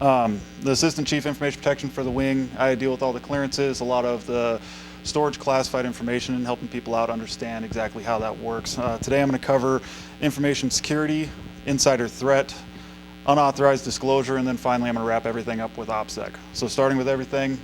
The Assistant Chief Information Protection for the wing, I deal with all the clearances, a lot of the storage classified information, and helping people out understand exactly how that works. Today I'm going to cover information security, insider threat, unauthorized disclosure, and then finally I'm going to wrap everything up with OPSEC. So starting with everything,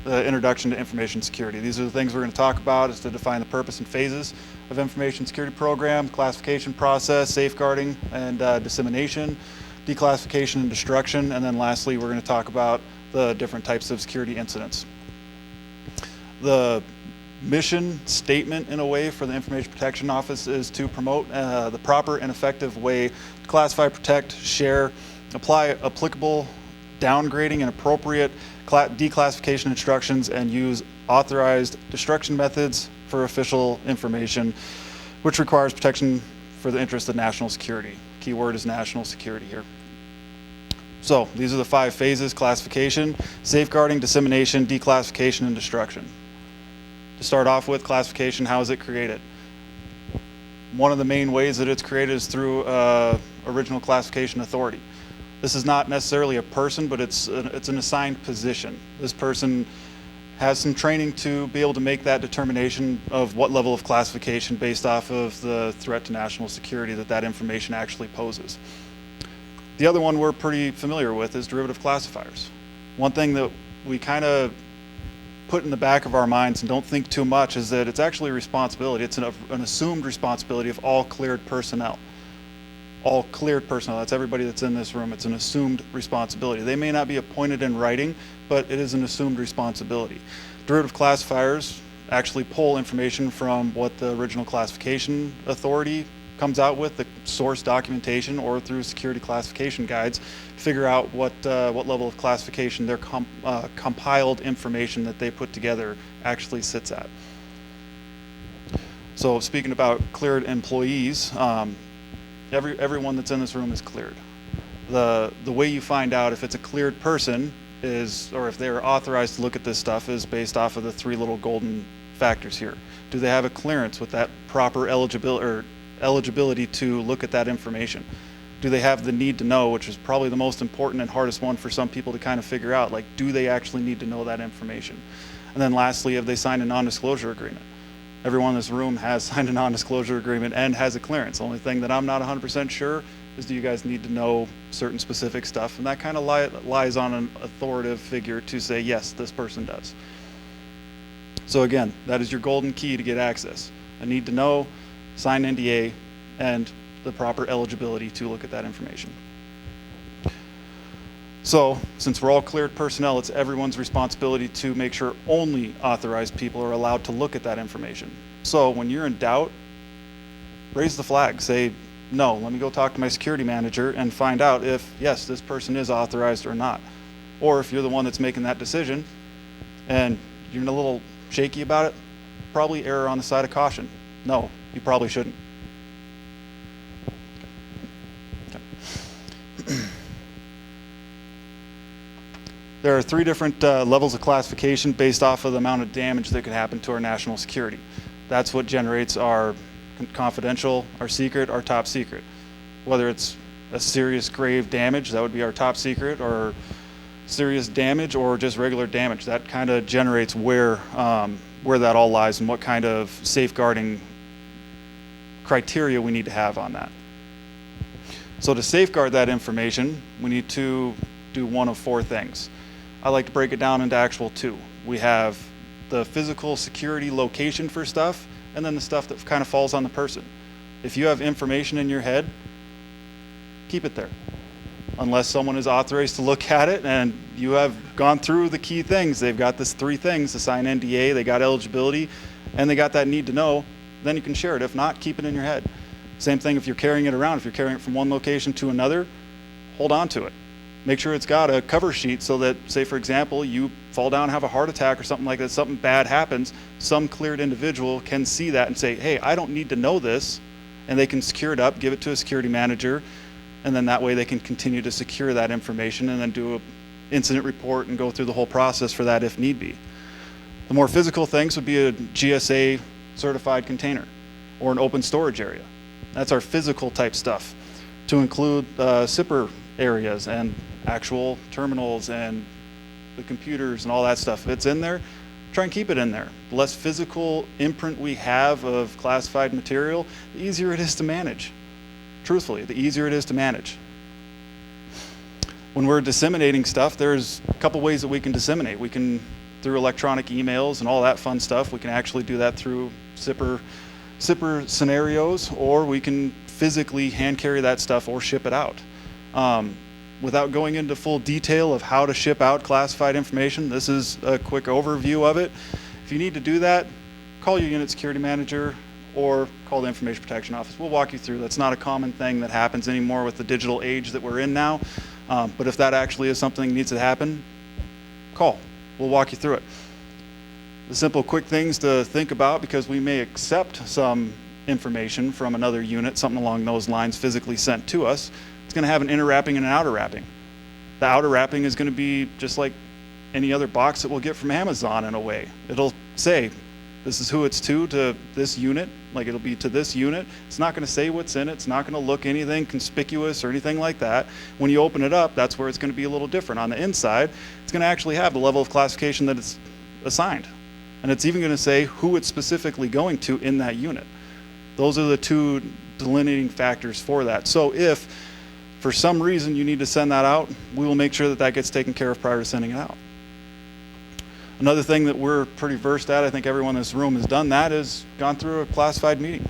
the introduction to information security. These are the things we're going to talk about, is to define the purpose and phases of information security program, classification process, safeguarding and dissemination, declassification and destruction, and then lastly we're going to talk about the different types of security incidents. The mission statement, in a way, for the Information Protection Office is to promote the proper and effective way to classify, protect, share, apply applicable downgrading and appropriate declassification instructions, and use authorized destruction methods for official information, which requires protection for the interest of national security. Key word is national security here. So these are the 5 phases: classification, safeguarding, dissemination, declassification, and destruction. To start off with, classification, how is it created? One of the main ways that it's created is through original classification authority. This is not necessarily a person, but it's an assigned position. This person has some training to be able to make that determination of what level of classification based off of the threat to national security that information actually poses. The other one we're pretty familiar with is derivative classifiers. One thing that we kind of put in the back of our minds and don't think too much is that it's actually a responsibility. It's an assumed responsibility of all cleared personnel. All cleared personnel, that's everybody that's in this room. It's an assumed responsibility. They may not be appointed in writing, but it is an assumed responsibility. Derivative classifiers actually pull information from what the original classification authority comes out with, the source documentation, or through security classification guides, figure out what level of classification their compiled information that they put together actually sits at. So speaking about cleared employees, everyone that's in this room is cleared. The way you find out if it's a cleared person is, or if they're authorized to look at this stuff, is based off of the 3 little golden factors here. Do they have a clearance with that proper eligibility to look at that information? Do they have the need to know, which is probably the most important and hardest one for some people to kind of figure out, like, do they actually need to know that information? And then lastly, have they signed a non-disclosure agreement? Everyone in this room has signed a non-disclosure agreement and has a clearance. The only thing that I'm not 100% sure is, do you guys need to know certain specific stuff? And that kind of lies on an authoritative figure to say, yes, this person does. So again, that is your golden key to get access. A need to know, signed NDA, and the proper eligibility to look at that information. So, since we're all cleared personnel, it's everyone's responsibility to make sure only authorized people are allowed to look at that information. So, when you're in doubt, raise the flag. Say, no, let me go talk to my security manager and find out if, yes, this person is authorized or not. Or if you're the one that's making that decision and you're a little shaky about it, probably err on the side of caution. No, you probably shouldn't. There are 3 different levels of classification based off of the amount of damage that could happen to our national security. That's what generates our confidential, our secret, our top secret. Whether it's a serious grave damage, that would be our top secret, or serious damage, or just regular damage. That kind of generates where that all lies and what kind of safeguarding criteria we need to have on that. So to safeguard that information, we need to do one of 4 things. I like to break it down into actual 2. We have the physical security location for stuff, and then the stuff that kind of falls on the person. If you have information in your head, keep it there. Unless someone is authorized to look at it and you have gone through the key things. They've got this 3 things: to sign NDA, they got eligibility, and they got that need to know, then you can share it. If not, keep it in your head. Same thing if you're carrying it around. If you're carrying it from one location to another, hold on to it. Make sure it's got a cover sheet so that, say for example, you fall down and have a heart attack or something like that, something bad happens, some cleared individual can see that and say, hey, I don't need to know this, and they can secure it up, give it to a security manager, and then that way they can continue to secure that information and then do an incident report and go through the whole process for that if need be. The more physical things would be a GSA certified container or an open storage area. That's our physical type stuff. To include SIPR areas and actual terminals and the computers and all that stuff. If it's in there, try and keep it in there. The less physical imprint we have of classified material, the easier it is to manage. Truthfully, the easier it is to manage. When we're disseminating stuff, there's a couple ways that we can disseminate. We can, through electronic emails and all that fun stuff, we can actually do that through zipper scenarios, or we can physically hand carry that stuff or ship it out. Without going into full detail of how to ship out classified information, this is a quick overview of it. If you need to do that, call your unit security manager or call the information protection office. We'll walk you through. That's not a common thing that happens anymore with the digital age that we're in now. But if that actually is something that needs to happen, call. We'll walk you through it. The simple quick things to think about, because we may accept some information from another unit, something along those lines physically sent to us. It's going to have an inner wrapping and an outer wrapping. The outer wrapping is going to be just like any other box that we'll get from Amazon in a way. It'll say, this is who it's to this unit, like it'll be to this unit. It's not going to say what's in it. It's not going to look anything conspicuous or anything like that. When you open it up, that's where it's going to be a little different. On the inside, it's going to actually have the level of classification that it's assigned. And it's even going to say who it's specifically going to in that unit. Those are the two delineating factors for that. So if for some reason you need to send that out, we will make sure that that gets taken care of prior to sending it out. Another thing that we're pretty versed at, I think everyone in this room has done that, is gone through a classified meeting.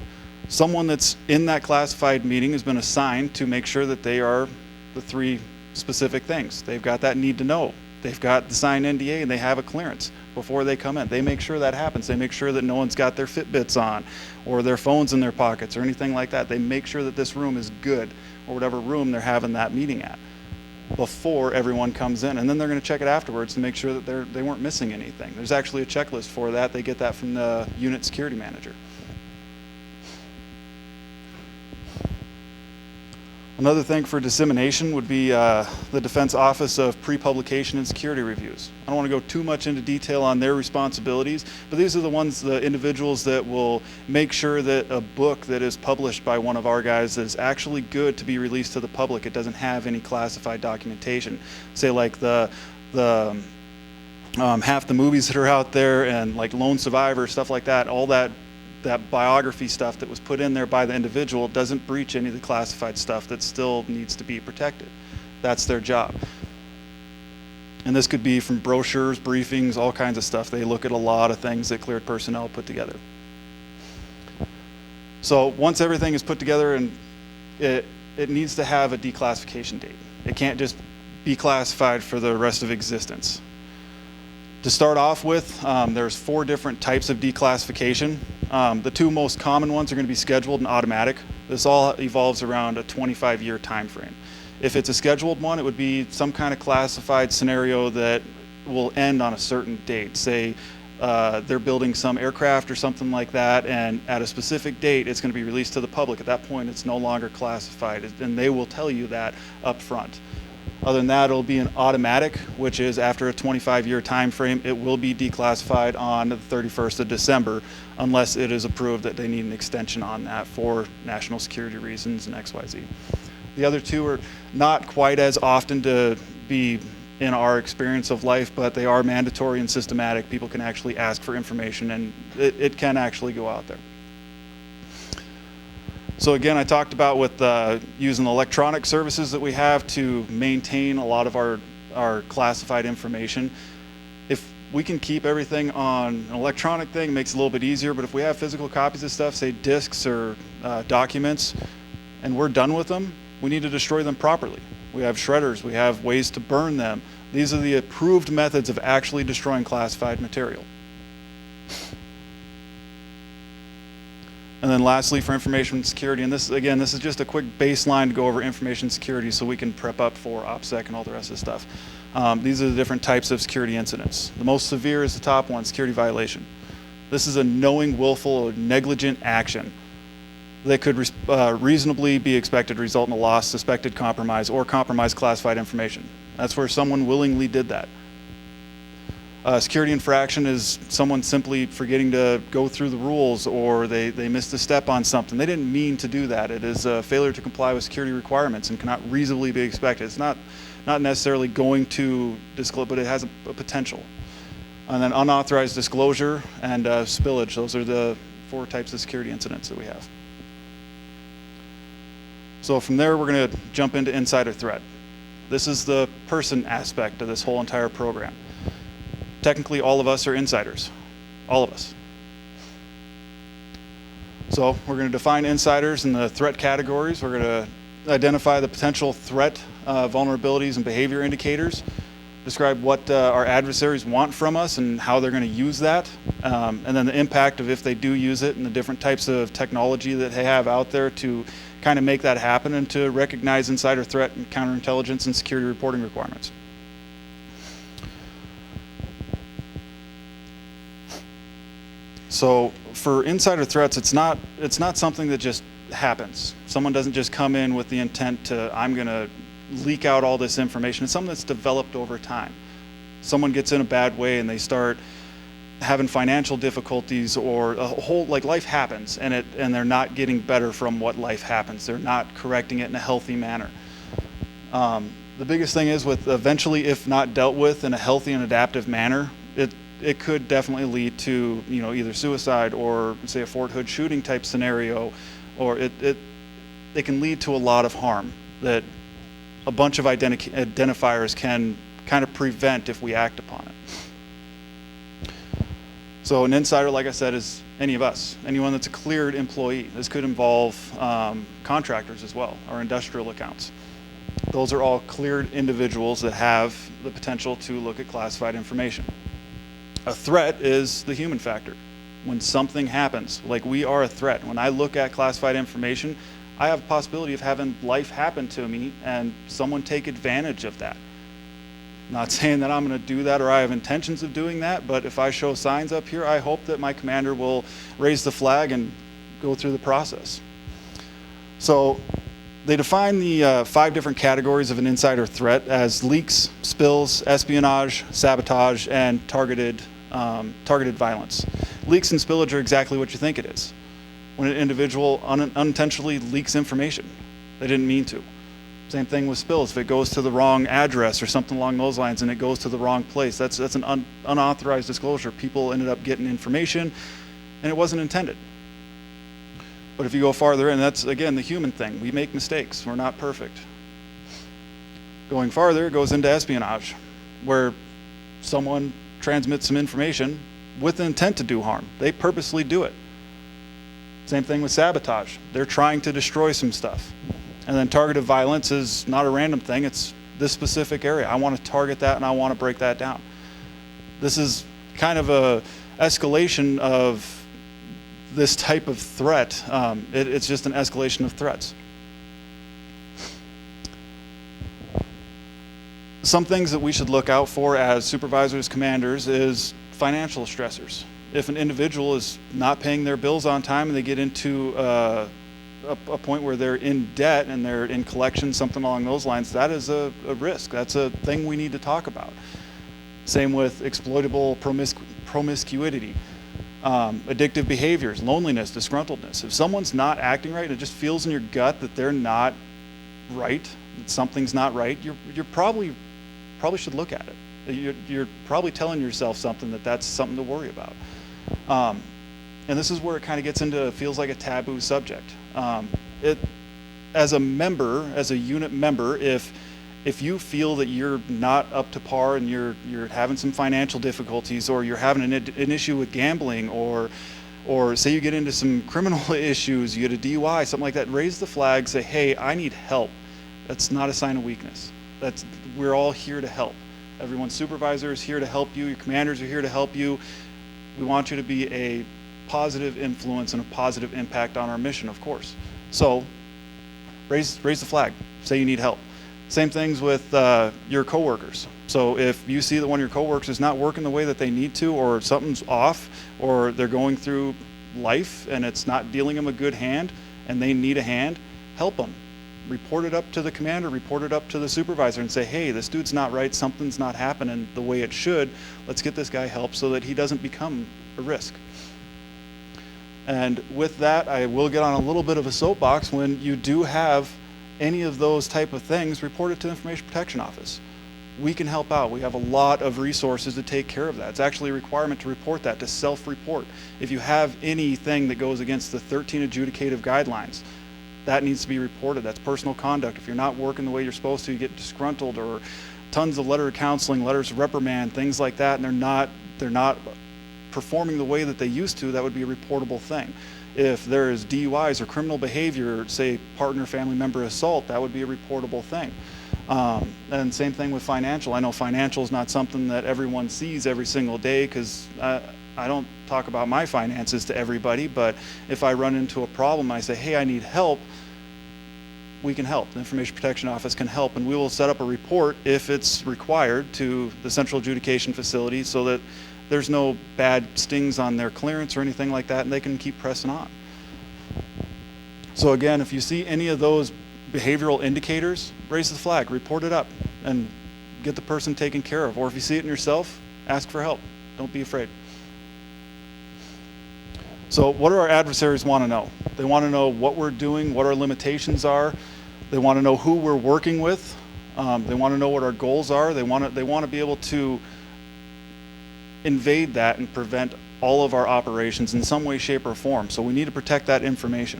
Someone that's in that classified meeting has been assigned to make sure that they are the three specific things. They've got that need to know. They've got the signed NDA and they have a clearance before they come in. They make sure that happens. They make sure that no one's got their Fitbits on or their phones in their pockets or anything like that. They make sure that this room is good, or whatever room they're having that meeting at, before everyone comes in. And then they're going to check it afterwards to make sure that they weren't missing anything. There's actually a checklist for that. They get that from the unit security manager. Another thing for dissemination would be the Defense Office of Pre-Publication and Security Reviews. I don't want to go too much into detail on their responsibilities, but these are the ones, the individuals that will make sure that a book that is published by one of our guys is actually good to be released to the public. It doesn't have any classified documentation. Say like the half the movies that are out there and like Lone Survivor, stuff like that, all that biography stuff that was put in there by the individual doesn't breach any of the classified stuff that still needs to be protected. That's their job. And this could be from brochures, briefings, all kinds of stuff. They look at a lot of things that cleared personnel put together. So once everything is put together, and it needs to have a declassification date. It can't just be classified for the rest of existence. To start off with, there's 4 different types of declassification. The 2 most common ones are going to be scheduled and automatic. This all evolves around a 25-year time frame. If it's a scheduled one, it would be some kind of classified scenario that will end on a certain date. Say they're building some aircraft or something like that, and at a specific date it's going to be released to the public. At that point it's no longer classified, and they will tell you that up front. Other than that, it'll be an automatic, which is after a 25-year time frame, it will be declassified on the 31st of December, unless it is approved that they need an extension on that for national security reasons and XYZ. The other 2 are not quite as often to be in our experience of life, but they are mandatory and systematic. People can actually ask for information, and it can actually go out there. So again, I talked about with using the electronic services that we have to maintain a lot of our classified information. If we can keep everything on an electronic thing, it makes it a little bit easier, but if we have physical copies of stuff, say discs or documents, and we're done with them, we need to destroy them properly. We have shredders, we have ways to burn them. These are the approved methods of actually destroying classified material. And then lastly, for information security, and this is just a quick baseline to go over information security so we can prep up for OPSEC and all the rest of the stuff. These are the different types of security incidents. The most severe is the top one, security violation. This is a knowing, willful, or negligent action that could reasonably be expected to result in a loss, suspected compromise, or compromised classified information. That's where someone willingly did that. Security infraction is someone simply forgetting to go through the rules, or they missed a step on something. They didn't mean to do that. It is a failure to comply with security requirements and cannot reasonably be expected. It's not necessarily going to disclose, but it has a potential. And then unauthorized disclosure and spillage. Those are the 4 types of security incidents that we have. So from there, we're going to jump into insider threat. This is the person aspect of this whole entire program. Technically, all of us are insiders. All of us. So we're going to define insiders in the threat categories. We're going to identify the potential threat vulnerabilities and behavior indicators, describe what our adversaries want from us and how they're going to use that, and then the impact of if they do use it and the different types of technology that they have out there to kind of make that happen, and to recognize insider threat and counterintelligence and security reporting requirements. So for insider threats, it's not something that just happens. Someone doesn't just come in with the intent to, I'm going to leak out all this information. It's something that's developed over time. Someone gets in a bad way and they start having financial difficulties, or a whole, like, life happens, and they're not getting better from what life happens. They're not correcting it in a healthy manner. The biggest thing is, with eventually, if not dealt with in a healthy and adaptive manner, it could definitely lead to, either suicide or, say, a Fort Hood shooting type scenario, or it can lead to a lot of harm that a bunch of identifiers can kind of prevent if we act upon it. So an insider, like I said, is any of us, anyone that's a cleared employee. This could involve contractors as well, or industrial accounts. Those are all cleared individuals that have the potential to look at classified information. A threat is the human factor. When something happens, like we are a threat. When I look at classified information, I have a possibility of having life happen to me and someone take advantage of that. Not saying that I'm going to do that or I have intentions of doing that, but if I show signs up here, I hope that my commander will raise the flag and go through the process. So they define the 5 different categories of an insider threat as leaks, spills, espionage, sabotage, and targeted violence. Leaks and spillage are exactly what you think it is. When an individual unintentionally leaks information, they didn't mean to. Same thing with spills. If it goes to the wrong address or something along those lines and it goes to the wrong place, that's an unauthorized disclosure. People ended up getting information and it wasn't intended. But if you go farther in, that's, again, the human thing. We make mistakes. We're not perfect. Going farther, it goes into espionage, where someone transmits some information with the intent to do harm. They purposely do it. Same thing with sabotage. They're trying to destroy some stuff. And then targeted violence is not a random thing. It's this specific area. I want to target that and I want to break that down. This is kind of a escalation of this type of threat. It's just an escalation of threats. Some things that we should look out for as supervisors, commanders, is financial stressors. If an individual is not paying their bills on time and they get into a point where they're in debt and they're in collection, something along those lines, that is a risk. That's a thing we need to talk about. Same with exploitable promiscuity, addictive behaviors, loneliness, disgruntledness. If someone's not acting right and it just feels in your gut that they're not right, that something's not right, you're probably should look at it. You're probably telling yourself something that's something to worry about. And this is where it kind of gets into, feels like a taboo subject. As a member, as a unit member, if you feel that you're not up to par and you're having some financial difficulties, or you're having an issue with gambling, or say you get into some criminal issues, you get a DUI, something like that, raise the flag, say, hey, I need help. That's not a sign of weakness. We're all here to help. Everyone's supervisor is here to help you. Your commanders are here to help you. We want you to be a positive influence and a positive impact on our mission, of course. So raise the flag. Say you need help. Same things with your coworkers. So if you see that one of your coworkers is not working the way that they need to, or something's off, or they're going through life and it's not dealing them a good hand and they need a hand, help them. report it up to the commander, report it up to the supervisor and say, hey, this dude's not right, something's not happening the way it should. Let's get this guy help so that he doesn't become a risk. And with that, I will get on a little bit of a soapbox. When you do have any of those type of things, report it to the Information Protection Office. We can help out. We have a lot of resources to take care of that. It's actually a requirement to report that, to self-report. If you have anything that goes against the 13 adjudicative guidelines, that needs to be reported. That's personal conduct. If you're not working the way you're supposed to, you get disgruntled, or tons of letter of counseling, letters of reprimand, things like that, and they're not performing the way that they used to, that would be a reportable thing. If there is DUIs or criminal behavior, say partner, family member assault, that would be a reportable thing. And same thing with financial. I know financial is not something that everyone sees every single day, because I don't talk about my finances to everybody, but if I run into a problem, I say, hey, I need help, we can help. The Information Protection Office can help, and we will set up a report if it's required to the Central Adjudication Facility, so that there's no bad stings on their clearance or anything like that, and they can keep pressing on. So again, if you see any of those behavioral indicators, raise the flag, report it up, and get the person taken care of. Or if you see it in yourself, ask for help. Don't be afraid. So what do our adversaries want to know? They want to know what we're doing, what our limitations are. They want to know who we're working with. They want to know what our goals are. They want to be able to invade that and prevent all of our operations in some way, shape, or form. So we need to protect that information.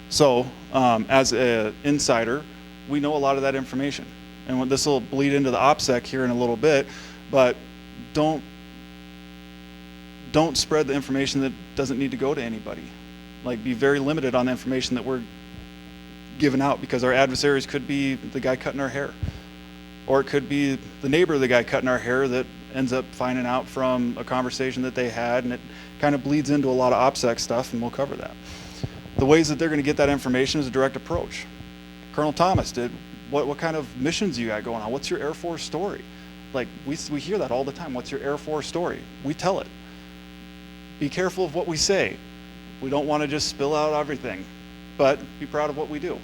So as an insider, we know a lot of that information. And this will bleed into the OPSEC here in a little bit, but don't spread the information that doesn't need to go to anybody. Like, be very limited on the information that we're giving out, because our adversaries could be the guy cutting our hair, or it could be the neighbor of the guy cutting our hair that ends up finding out from a conversation that they had, and it kind of bleeds into a lot of OPSEC stuff, and we'll cover that. The ways that they're going to get that information is a direct approach. Colonel Thomas did, what kind of missions you got going on? What's your Air Force story? Like, we hear that all the time. What's your Air Force story? We tell it. Be careful of what we say. We don't want to just spill out everything, but be proud of what we do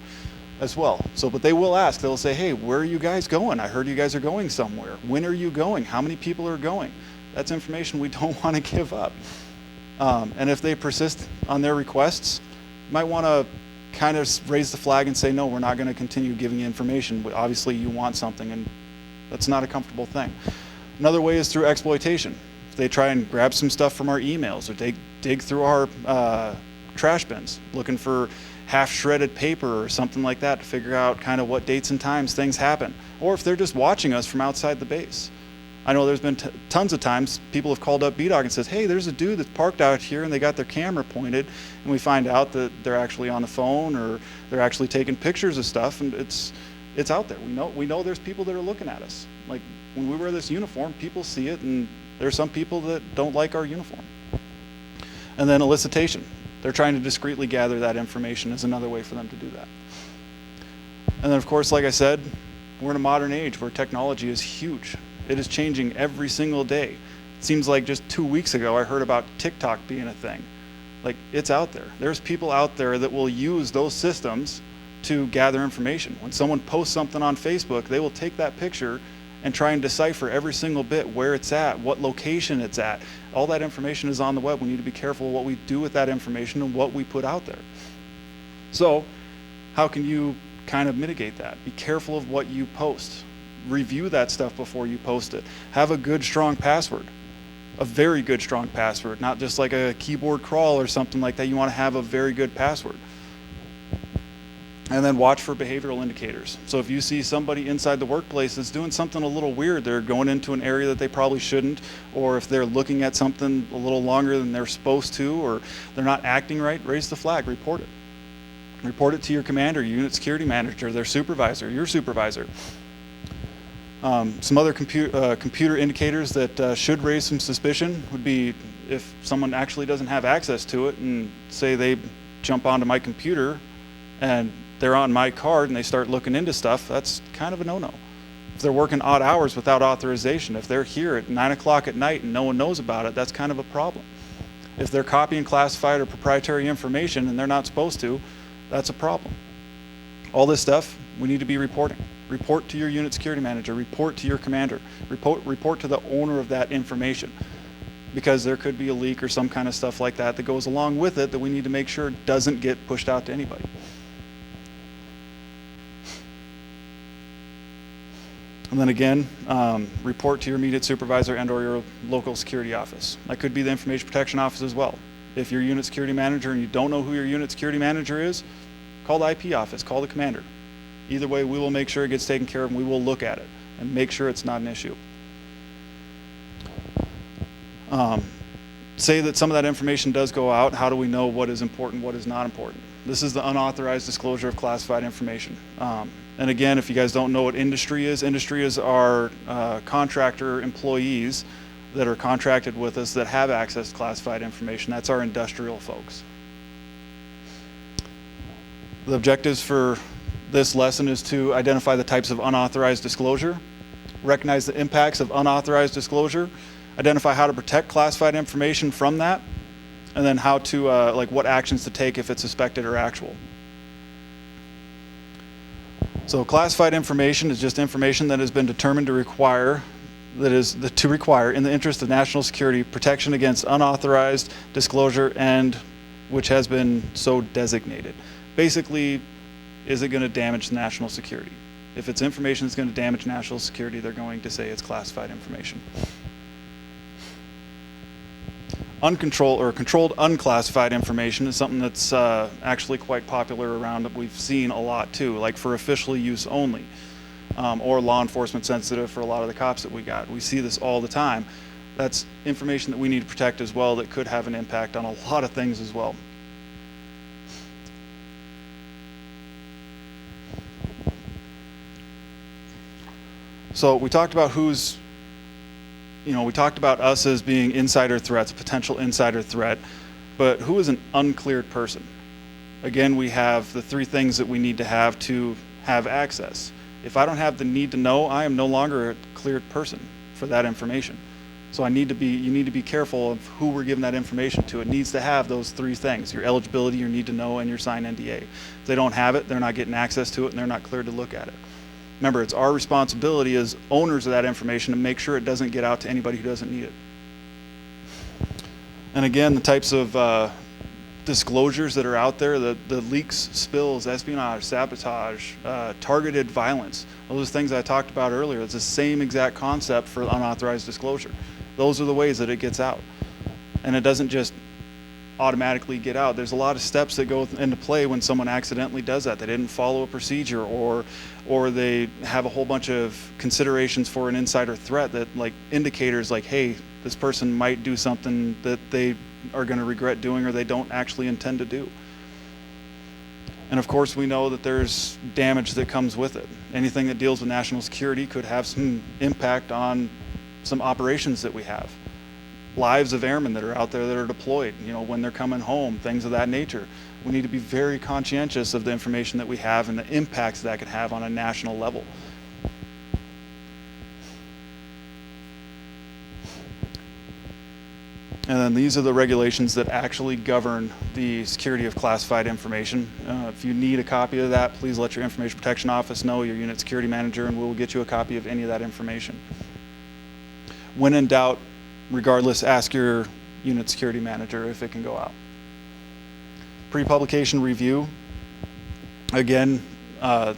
as well. So, but they will ask, they'll say, hey, where are you guys going? I heard you guys are going somewhere. When are you going? How many people are going? That's information we don't want to give up. And if they persist on their requests, you might want to kind of raise the flag and say, no, we're not going to continue giving you information. But obviously you want something, and that's not a comfortable thing. Another way is through exploitation. If they try and grab some stuff from our emails, or they dig through our trash bins looking for half-shredded paper or something like that to figure out kind of what dates and times things happen. Or if they're just watching us from outside the base. I know there's been tons of times people have called up BDOG and says, hey, there's a dude that's parked out here and they got their camera pointed, and we find out that they're actually on the phone, or they're actually taking pictures of stuff, and it's out there. We know there's people that are looking at us. Like, when we wear this uniform, people see it, and there are some people that don't like our uniform. And then elicitation. They're trying to discreetly gather that information is another way for them to do that. And then, of course, like I said, we're in a modern age where technology is huge. It is changing every single day. It seems like just 2 weeks ago I heard about TikTok being a thing. Like, it's out there. There's people out there that will use those systems to gather information. When someone posts something on Facebook, they will take that picture and try and decipher every single bit, where it's at, what location it's at. All that information is on the web. We need to be careful what we do with that information and what we put out there. So how can you kind of mitigate that? Be careful of what you post. Review that stuff before you post it. Have a good, strong password. A very good, strong password, not just like a keyboard crawl or something like that. You want to have a very good password. And then watch for behavioral indicators. So if you see somebody inside the workplace that's doing something a little weird, they're going into an area that they probably shouldn't, or if they're looking at something a little longer than they're supposed to, or they're not acting right, raise the flag, report it. Report it to your commander, your unit security manager, their supervisor, your supervisor. Some other computer indicators that should raise some suspicion would be if someone actually doesn't have access to it, and say they jump onto my computer and they're on my card and they start looking into stuff. That's kind of a no-no. If they're working odd hours without authorization, if they're here at 9 o'clock at night and no one knows about it, that's kind of a problem. If they're copying classified or proprietary information and they're not supposed to, that's a problem. All this stuff, we need to be reporting. Report to your unit security manager, report to your commander, report to the owner of that information, because there could be a leak or some kind of stuff like that that goes along with it that we need to make sure doesn't get pushed out to anybody. And then again, report to your immediate supervisor and or your local security office. That could be the information protection office as well. If you're unit security manager and you don't know who your unit security manager is, call the IP office, call the commander. Either way, we will make sure it gets taken care of and we will look at it and make sure it's not an issue. Say that some of that information does go out, how do we know what is important, what is not important? This is the unauthorized disclosure of classified information. And again, if you guys don't know what industry is our contractor employees that are contracted with us that have access to classified information. That's our industrial folks. The objectives for this lesson is to identify the types of unauthorized disclosure, recognize the impacts of unauthorized disclosure, identify how to protect classified information from that, and then how to, like what actions to take if it's suspected or actual. So classified information is just information that has been determined to require, in the interest of national security, protection against unauthorized disclosure and which has been so designated. Basically, is it going to damage national security? If it's information that's going to damage national security, they're going to say it's classified information. Uncontrolled or controlled unclassified information is something that's actually quite popular around that we've seen a lot too, like for official use only, or law enforcement sensitive for a lot of the cops that we got. We see this all the time. That's information that we need to protect as well that could have an impact on a lot of things as well. So we talked about we talked about us as being insider threats, potential insider threat, but who is an uncleared person? Again, we have the three things that we need to have access. If I don't have the need to know, I am no longer a cleared person for that information. So you need to be careful of who we're giving that information to. It needs to have those three things: your eligibility, your need to know, and your signed NDA. If they don't have it, they're not getting access to it and they're not cleared to look at it. Remember, it's our responsibility as owners of that information to make sure it doesn't get out to anybody who doesn't need it. And again, the types of disclosures that are out there, the leaks, spills, espionage, sabotage, targeted violence, those things I talked about earlier. It's the same exact concept for unauthorized disclosure. Those are the ways that it gets out. And it doesn't just automatically get out. There's a lot of steps that go into play when someone accidentally does that. They didn't follow a procedure, or they have a whole bunch of considerations for an insider threat that, like, indicators like, hey, this person might do something that they are going to regret doing or they don't actually intend to do. And of course, we know that there's damage that comes with it. Anything that deals with national security could have some impact on some operations that we have. Lives of airmen that are out there that are deployed, when they're coming home, things of that nature. We need to be very conscientious of the information that we have and the impacts that could have on a national level. And then these are the regulations that actually govern the security of classified information. If you need a copy of that, please let your information protection office know, your unit security manager, and we'll get you a copy of any of that information. When in doubt, regardless, ask your unit security manager if it can go out. Pre-publication review. Again, that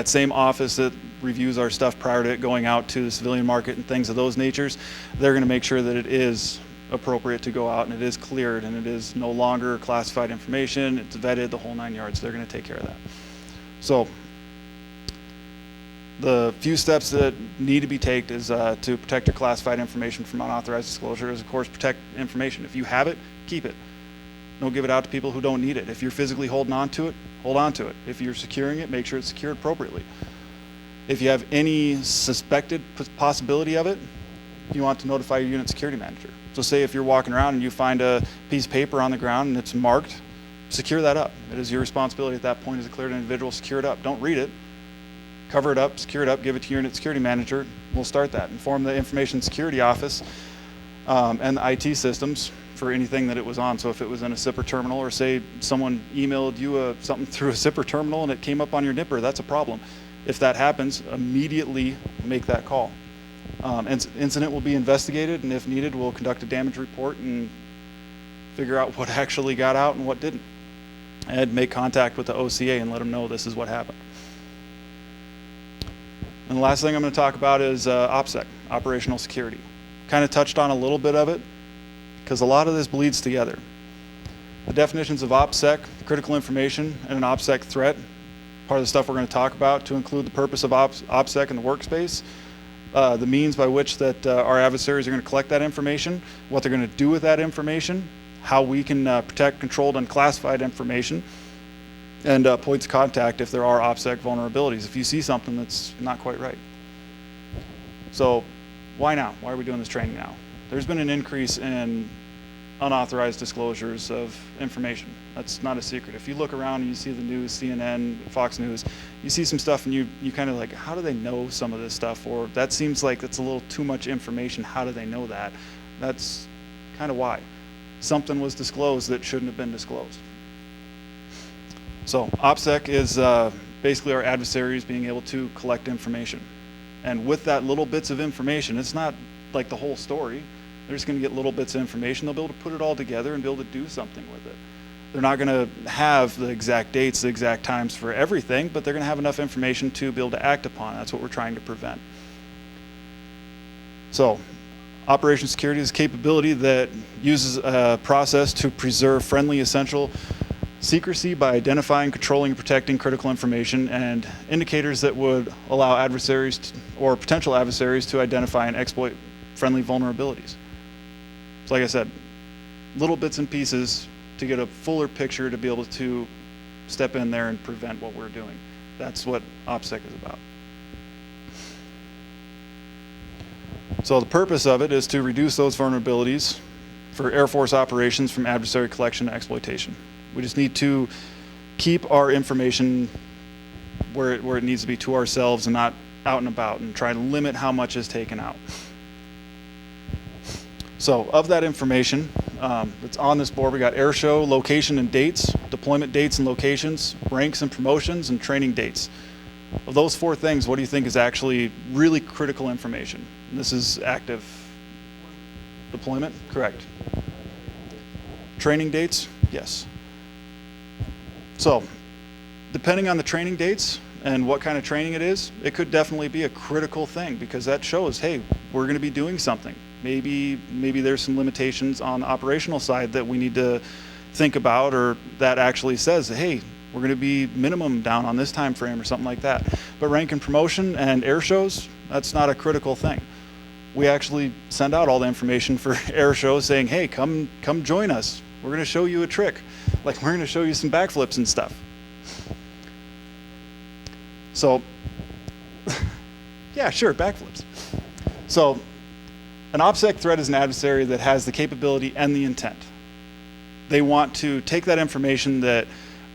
same office that reviews our stuff prior to it going out to the civilian market and things of those natures, they're going to make sure that it is appropriate to go out and it is cleared and it is no longer classified information, it's vetted, the whole 9 yards. They're going to take care of that. So the few steps that need to be taken is to protect your classified information from unauthorized disclosure is, of course, protect information. If you have it, keep it. Don't give it out to people who don't need it. If you're physically holding on to it, hold on to it. If you're securing it, make sure it's secured appropriately. If you have any suspected possibility of it, you want to notify your unit security manager. So say if you're walking around and you find a piece of paper on the ground and it's marked, secure that up. It is your responsibility at that point as a cleared individual, secure it up. Don't read it. Cover it up, secure it up, give it to your unit security manager. We'll start that. Inform the information security office and the IT systems for anything that it was on. So if it was in a zipper terminal, or say someone emailed you something through a zipper terminal and it came up on your nipper, that's a problem. If that happens, immediately make that call. Incident will be investigated, and if needed, we'll conduct a damage report and figure out what actually got out and what didn't. And make contact with the OCA and let them know this is what happened. And the last thing I'm going to talk about is OPSEC, operational security. Kind of touched on a little bit of it because a lot of this bleeds together. The definitions of OPSEC, critical information, and an OPSEC threat, part of the stuff we're going to talk about to include the purpose of OPSEC in the workspace, the means by which that our adversaries are going to collect that information, what they're going to do with that information, how we can protect controlled and classified information, and points of contact if there are OPSEC vulnerabilities, if you see something that's not quite right. So why now? Why are we doing this training now? There's been an increase in unauthorized disclosures of information. That's not a secret. If you look around and you see the news, CNN, Fox News, you see some stuff and you kind of like, how do they know some of this stuff? Or that seems like it's a little too much information. How do they know that? That's kind of why. Something was disclosed that shouldn't have been disclosed. So OPSEC is basically our adversaries being able to collect information. And with that little bits of information, it's not like the whole story. They're just going to get little bits of information. They'll be able to put it all together and be able to do something with it. They're not going to have the exact dates, the exact times for everything, but they're going to have enough information to be able to act upon. That's what we're trying to prevent. So Operation security is a capability that uses a process to preserve friendly, essential secrecy by identifying, controlling, and protecting critical information and indicators that would allow adversaries or potential adversaries to identify and exploit friendly vulnerabilities. So like I said, little bits and pieces to get a fuller picture to be able to step in there and prevent what we're doing. That's what OPSEC is about. So the purpose of it is to reduce those vulnerabilities for Air Force operations from adversary collection and exploitation. We just need to keep our information where it needs to be, to ourselves and not out and about, and try to limit how much is taken out. So of that information that's on this board, we got air show, location and dates, deployment dates and locations, ranks and promotions, and training dates. Of those four things, what do you think is actually really critical information? And this is active deployment, correct. Training dates, yes. So depending on the training dates and what kind of training it is, it could definitely be a critical thing, because that shows, hey, we're going to be doing something. Maybe there's some limitations on the operational side that we need to think about, or that actually says, hey, we're going to be minimum down on this time frame or something like that. But rank and promotion and air shows, that's not a critical thing. We actually send out all the information for air shows saying, hey, come join us. We're going to show you a trick. Like, we're going to show you some backflips and stuff. So, yeah, sure, backflips. So, an OPSEC threat is an adversary that has the capability and the intent. They want to take that information that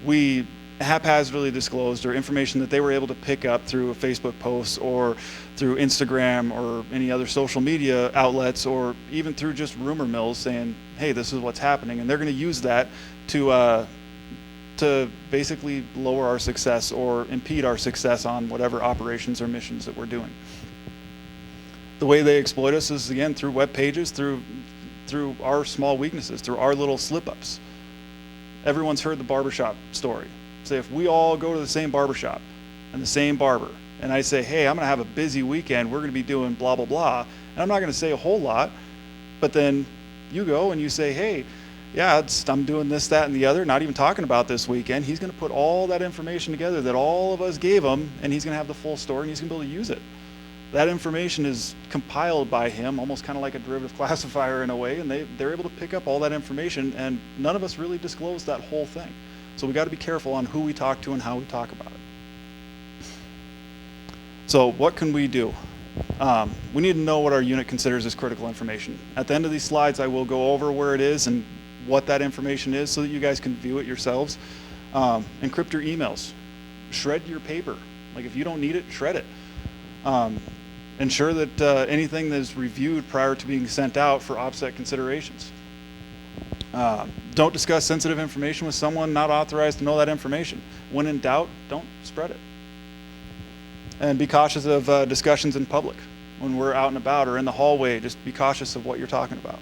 we haphazardly disclosed, or information that they were able to pick up through a Facebook post or through Instagram or any other social media outlets, or even through just rumor mills saying, hey, this is what's happening. And they're going to use that to basically lower our success or impede our success on whatever operations or missions that we're doing. The way they exploit us is, again, through web pages, through our small weaknesses, through our little slip-ups. Everyone's heard the barbershop story. Say, if we all go to the same barbershop and the same barber, and I say, hey, I'm going to have a busy weekend, we're going to be doing blah, blah, blah, and I'm not going to say a whole lot, but then you go and you say, hey, yeah, I'm doing this, that, and the other, not even talking about this weekend. He's going to put all that information together that all of us gave him, and he's going to have the full story, and he's going to be able to use it. That information is compiled by him, almost kind of like a derivative classifier in a way, and they're able to pick up all that information, and none of us really disclose that whole thing. So we got to be careful on who we talk to and how we talk about it. So what can we do? We need to know what our unit considers as critical information. At the end of these slides, I will go over where it is and what that information is so that you guys can view it yourselves. Encrypt your emails. Shred your paper. Like, if you don't need it, shred it. Ensure that anything that is reviewed prior to being sent out for OPSEC considerations. Don't discuss sensitive information with someone not authorized to know that information. When in doubt, don't spread it. And be cautious of discussions in public. When we're out and about or in the hallway, just be cautious of what you're talking about.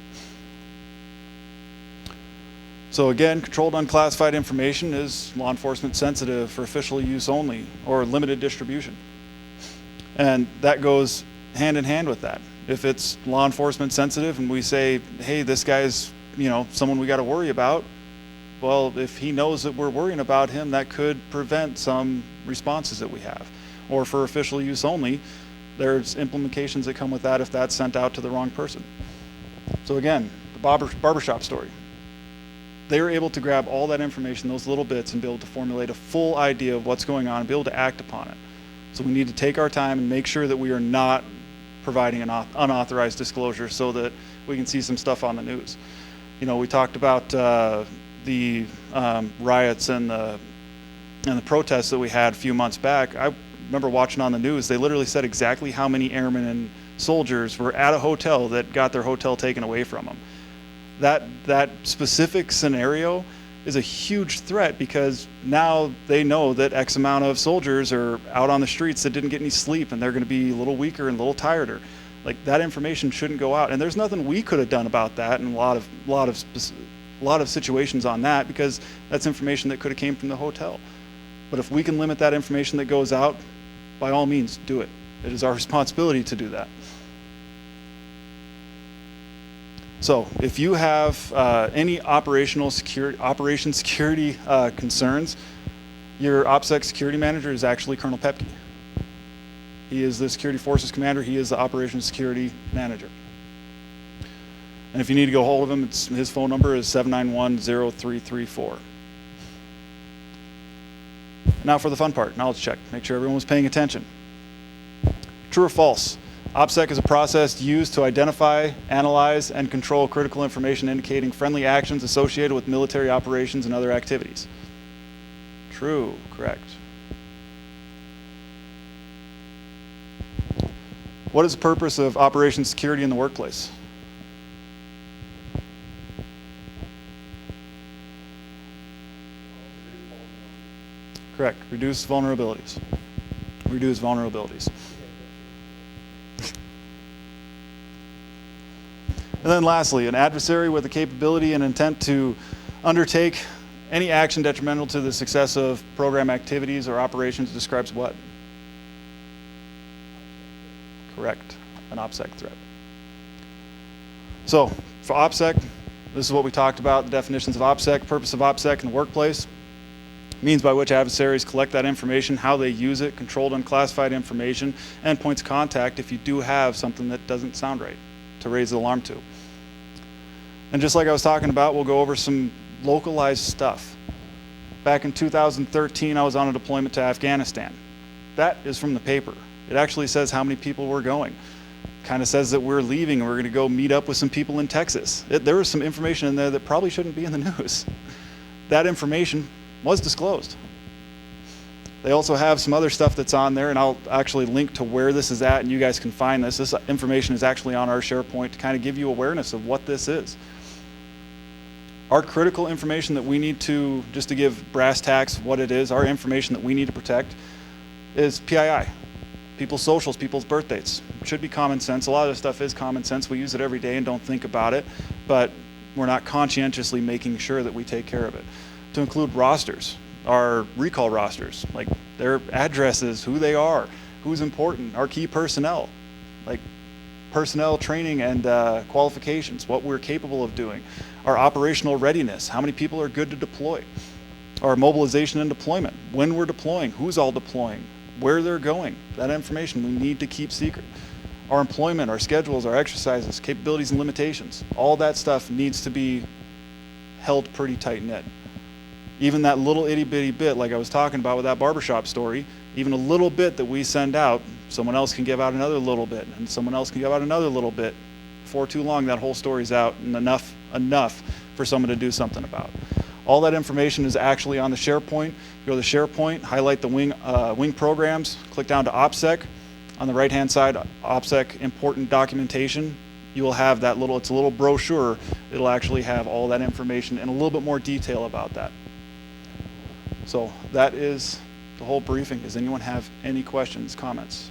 So again, controlled unclassified information is law enforcement sensitive for official use only or limited distribution. And that goes hand in hand with that. If it's law enforcement sensitive and we say, hey, this guy's someone we got to worry about, well, if he knows that we're worrying about him, that could prevent some responses that we have. Or for official use only, there's implications that come with that if that's sent out to the wrong person. So again, the barbershop story. They were able to grab all that information, those little bits, and be able to formulate a full idea of what's going on and be able to act upon it. So we need to take our time and make sure that we are not providing an unauthorized disclosure so that we can see some stuff on the news. We talked about the riots and the protests that we had a few months back. I remember watching on the news, they literally said exactly how many airmen and soldiers were at a hotel that got their hotel taken away from them. That specific scenario is a huge threat because now they know that X amount of soldiers are out on the streets that didn't get any sleep and they're going to be a little weaker and a little tireder. Like, that information shouldn't go out, and there's nothing we could have done about that in a lot of situations on that, because that's information that could have came from the hotel. But if we can limit that information that goes out, by all means, do it. It is our responsibility to do that. So if you have any operation security concerns, your OPSEC security manager is actually Colonel Pepke. He is the security forces commander. He is the operations security manager. And if you need to go hold of him, his phone number is 791-0334. Now for the fun part, knowledge check. Make sure everyone was paying attention. True or false? OPSEC is a process used to identify, analyze, and control critical information indicating friendly actions associated with military operations and other activities. True, correct. What is the purpose of operations security in the workplace? Correct, reduce vulnerabilities. Reduce vulnerabilities. And then lastly, an adversary with the capability and intent to undertake any action detrimental to the success of program activities or operations describes what? Correct, an OPSEC threat. So for OPSEC, this is what we talked about, the definitions of OPSEC, purpose of OPSEC in the workplace, means by which adversaries collect that information, how they use it, controlled unclassified information, and points of contact if you do have something that doesn't sound right to raise the alarm to. And just like I was talking about, we'll go over some localized stuff. Back in 2013, I was on a deployment to Afghanistan. That is from the paper. It actually says how many people were going. Kind of says that we're leaving and we're going to go meet up with some people in Texas. There was some information in there that probably shouldn't be in the news. That information was disclosed. They also have some other stuff that's on there, and I'll actually link to where this is at, and you guys can find this. This information is actually on our SharePoint to kind of give you awareness of what this is. Our critical information that we need to, just to give brass tacks what it is, our information that we need to protect is PII. People's socials, people's birth dates. It should be common sense. A lot of this stuff is common sense. We use it every day and don't think about it, but we're not conscientiously making sure that we take care of it. To include rosters, our recall rosters, like their addresses, who they are, who's important, our key personnel, like personnel training and qualifications, what we're capable of doing, our operational readiness, how many people are good to deploy, our mobilization and deployment, when we're deploying, who's all deploying, where they're going. That information we need to keep secret. Our employment, our schedules, our exercises, capabilities and limitations, all that stuff needs to be held pretty tight-knit. Even that little itty-bitty bit, like I was talking about with that barbershop story, even a little bit that we send out, someone else can give out another little bit, and someone else can give out another little bit. Before too long, that whole story's out, and enough for someone to do something about. All that information is actually on the SharePoint. Go to the SharePoint, highlight the wing programs, click down to OPSEC, On the right-hand side, OPSEC important documentation. You will have that little, it's a little brochure. It'll actually have all that information and a little bit more detail about that. So that is the whole briefing. Does anyone have any questions, comments?